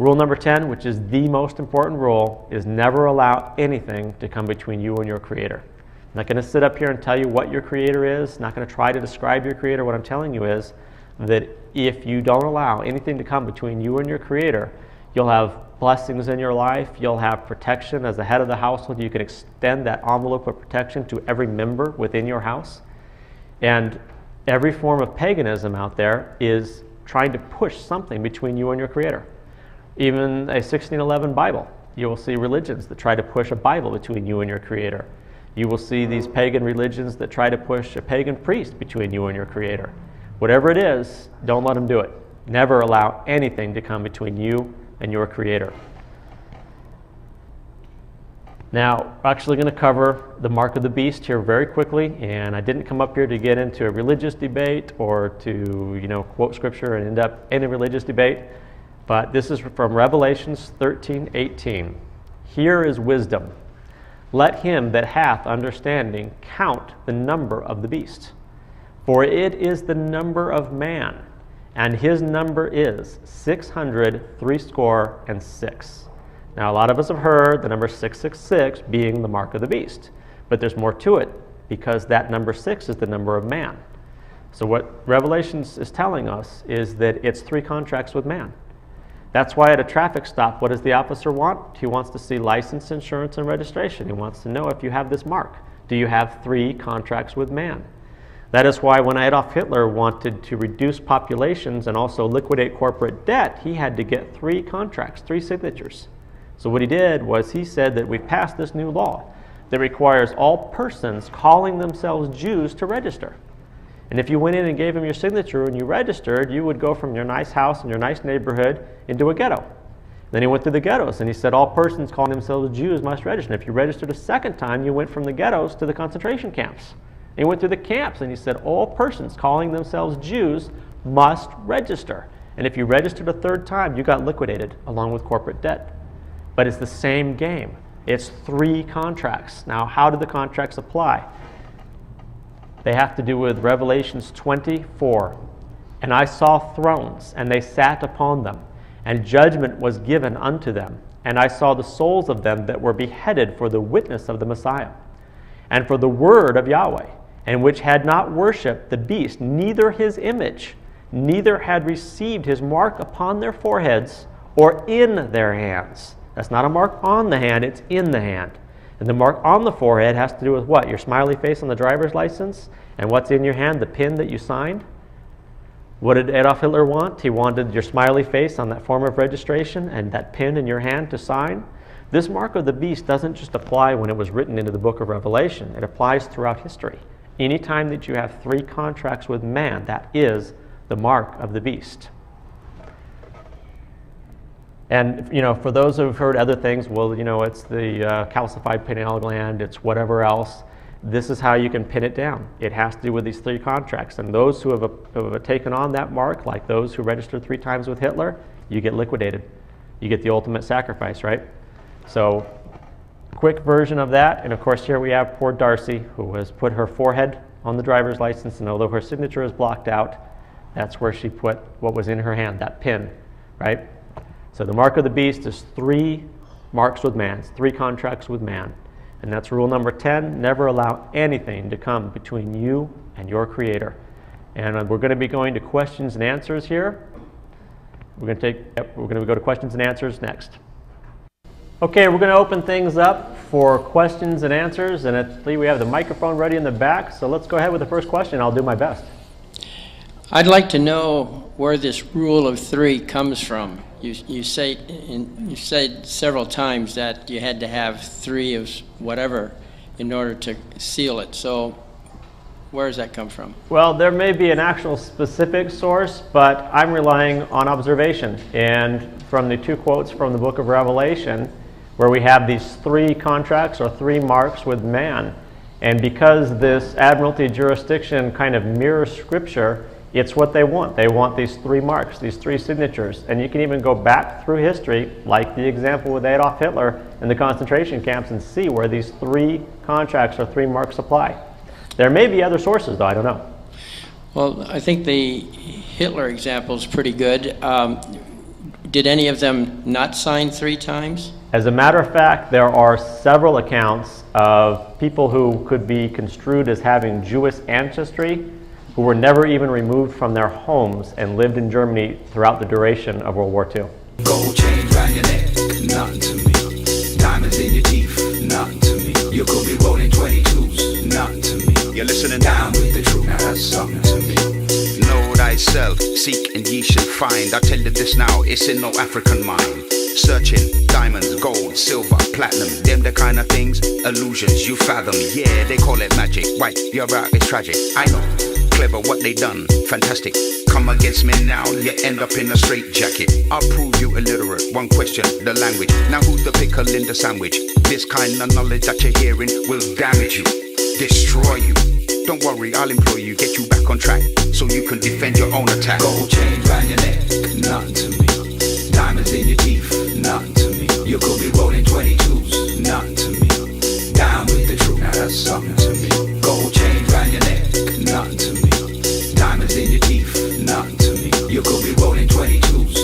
Rule number 10, which is the most important rule, is never allow anything to come between you and your Creator. I'm not going to sit up here and tell you what your Creator is, not going to try to describe your Creator. What I'm telling you is that if you don't allow anything to come between you and your Creator, you'll have blessings in your life, you'll have protection. As the head of the household, you can extend that envelope of protection to every member within your house. And every form of paganism out there is trying to push something between you and your Creator. Even a 1611 Bible, you will see religions that try to push a Bible between you and your Creator. You will see these pagan religions that try to push a pagan priest between you and your Creator. Whatever it is, don't let them do it. Never allow anything to come between you and your Creator. Now, we're actually going to cover the mark of the beast here very quickly, and I didn't come up here to get into a religious debate or to, quote scripture and end up in a religious debate. But this is from Revelations 13:18. Here is wisdom. Let him that hath understanding count the number of the beast. For it is the number of man, and his number is 666. Now, a lot of us have heard the number 666 being the mark of the beast. But there's more to it, because that number 6 is the number of man. So what Revelations is telling us is that it's 3 contracts with man. That's why at a traffic stop, what does the officer want? He wants to see license, insurance, and registration. He wants to know if you have this mark. Do you have 3 contracts with man? That is why when Adolf Hitler wanted to reduce populations and also liquidate corporate debt, he had to get 3 contracts, 3 signatures. So what he did was he said that we've passed this new law that requires all persons calling themselves Jews to register. And if you went in and gave him your signature and you registered, you would go from your nice house and your nice neighborhood into a ghetto. Then he went through the ghettos and he said all persons calling themselves Jews must register. And if you registered a second time, you went from the ghettos to the concentration camps. And he went through the camps and he said all persons calling themselves Jews must register. And if you registered a third time, you got liquidated along with corporate debt. But it's the same game. It's 3 contracts. Now, how do the contracts apply? They have to do with Revelations 24. And I saw thrones, and they sat upon them, and judgment was given unto them. And I saw the souls of them that were beheaded for the witness of the Messiah, and for the word of Yahweh, and which had not worshipped the beast, neither his image, neither had received his mark upon their foreheads or in their hands. That's not a mark on the hand, it's in the hand. And the mark on the forehead has to do with what? Your smiley face on the driver's license? And what's in your hand? The pin that you signed? What did Adolf Hitler want? He wanted your smiley face on that form of registration and that pin in your hand to sign. This mark of the beast doesn't just apply when it was written into the book of Revelation. It applies throughout history. Anytime that you have 3 contracts with man, that is the mark of the beast. And, for those who've heard other things, well, it's the calcified pineal gland, it's whatever else. This is how you can pin it down. It has to do with these 3 contracts. And those who have taken on that mark, like those who registered 3 times with Hitler, you get liquidated. You get the ultimate sacrifice, right? So, quick version of that. And of course, here we have poor Darcy, who has put her forehead on the driver's license. And although her signature is blocked out, that's where she put what was in her hand, that pin, right? So the mark of the beast is 3 marks with man, 3 contracts with man. And that's rule number 10, never allow anything to come between you and your Creator. And we're going to be going to questions and answers here. We're going to go to questions and answers next. Okay, we're going to open things up for questions and answers. And we have the microphone ready in the back. So let's go ahead with the first question. I'll do my best. I'd like to know where this rule of 3 comes from. You said several times that you had to have 3 of whatever in order to seal it. So where does that come from? Well, there may be an actual specific source, but I'm relying on observation. And from the 2 quotes from the book of Revelation, where we have these 3 contracts or 3 marks with man, and because this admiralty jurisdiction kind of mirrors Scripture, it's what they want. They want these 3 marks, these 3 signatures. And you can even go back through history, like the example with Adolf Hitler in the concentration camps, and see where these 3 contracts or 3 marks apply. There may be other sources, though. I don't know. Well, I think the Hitler example is pretty good. Did any of them not sign 3 times? As a matter of fact, there are several accounts of people who could be construed as having Jewish ancestry who were never even removed from their homes and lived in Germany throughout the duration of World War II. Gold chain round your neck, nothing to me. Diamonds in your teeth, nothing to me. You could be rolling 22s, nothing to me. You're listening down with the truth, now that's something to me. Know thyself, seek and ye shall find. I tell you this now, it's in no African mind. Searching, diamonds, gold, silver, platinum, them the kind of things, illusions you fathom. Yeah, they call it magic, right, you're right, it's tragic, I know. Clever what they done, fantastic. Come against me now, you end up in a straitjacket. I'll prove you illiterate, one question, the language. Now who's the pickle in the sandwich? This kind of knowledge that you're hearing will damage you, destroy you. Don't worry, I'll employ you, get you back on track, so you can defend your own attack. Gold chain round your neck, nothing to me. Diamonds in your teeth, nothing to me. You could be rolling 22s, nothing to me. Down with the truth, now that's something to me. Gold chain round your neck, nothing to me. Diamonds in your teeth, nothing to me. You could be rolling 22s,